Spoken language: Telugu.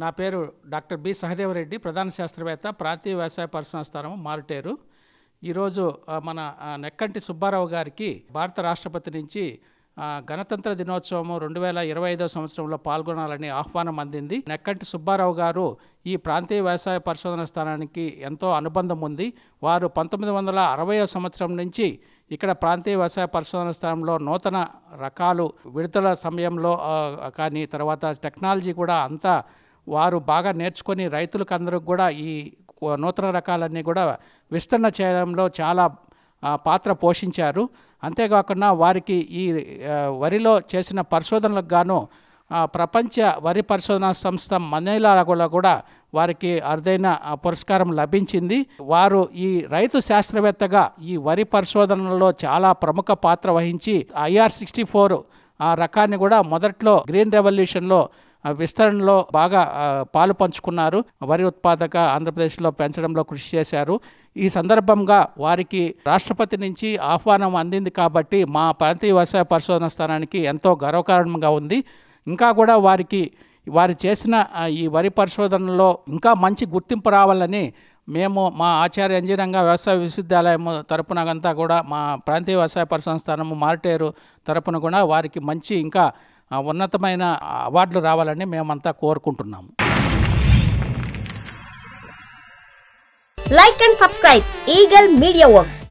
నా పేరు డాక్టర్ బి సహదేవరెడ్డి, ప్రధాన శాస్త్రవేత్త, ప్రాంతీయ వ్యవసాయ పరిశోధన స్థానం మారుటేరు. ఈరోజు మన నెక్కంటి సుబ్బారావు గారికి భారత రాష్ట్రపతి నుంచి గణతంత్ర దినోత్సవం 2025 సంవత్సరంలో పాల్గొనాలని ఆహ్వానం అందింది. నెక్కంటి సుబ్బారావు గారు ఈ ప్రాంతీయ వ్యవసాయ పరిశోధన స్థానానికి ఎంతో అనుబంధం ఉంది. వారు 1960 సంవత్సరం నుంచి ఇక్కడ ప్రాంతీయ వ్యవసాయ పరిశోధన స్థానంలో నూతన రకాలు విడుదల సమయంలో కానీ తర్వాత టెక్నాలజీ కూడా అంతా వారు బాగా నేర్చుకొని రైతులకు అందరికి కూడా ఈ నూతన రకాలన్నీ కూడా విస్తరణ చేయడంలో చాలా పాత్ర పోషించారు. అంతేకాకుండా వారికి ఈ వరిలో చేసిన పరిశోధనలకు గాను ప్రపంచ వరి పరిశోధనా సంస్థ మనీలాలో కూడా వారికి అరుదైన పురస్కారం లభించింది. వారు ఈ రైతు శాస్త్రవేత్తగా ఈ వరి పరిశోధనలో చాలా ప్రముఖ పాత్ర వహించి IR64 ఆ రకాన్ని కూడా మొదట్లో గ్రీన్ రెవల్యూషన్లో విస్తరణలో బాగా పాలు పంచుకున్నారు. వరి ఉత్పాదక ఆంధ్రప్రదేశ్లో పెంచడంలో కృషి చేశారు. ఈ సందర్భంగా వారికి రాష్ట్రపతి నుంచి ఆహ్వానం అందింది కాబట్టి మా ప్రాంతీయ వ్యవసాయ పరిశోధన స్థానానికి ఎంతో గర్వకారణంగా ఉంది. ఇంకా కూడా వారు చేసిన ఈ వరి పరిశోధనలో ఇంకా మంచి గుర్తింపు రావాలని మేము మా ఆచార్య ఇంజనీరింగ్ వ్యవసాయ విశ్వవిద్యాలయం తరపున అంతా కూడా మా ప్రాంతీయ వ్యవసాయ పరిశోధన స్థానము మారుటేరు తరపున కూడా వారికి మంచి ఇంకా ఉన్నతమైన అవార్డులు రావాలని మేమంతా కోరుకుంటున్నాము. Like and subscribe Eagle Media Works.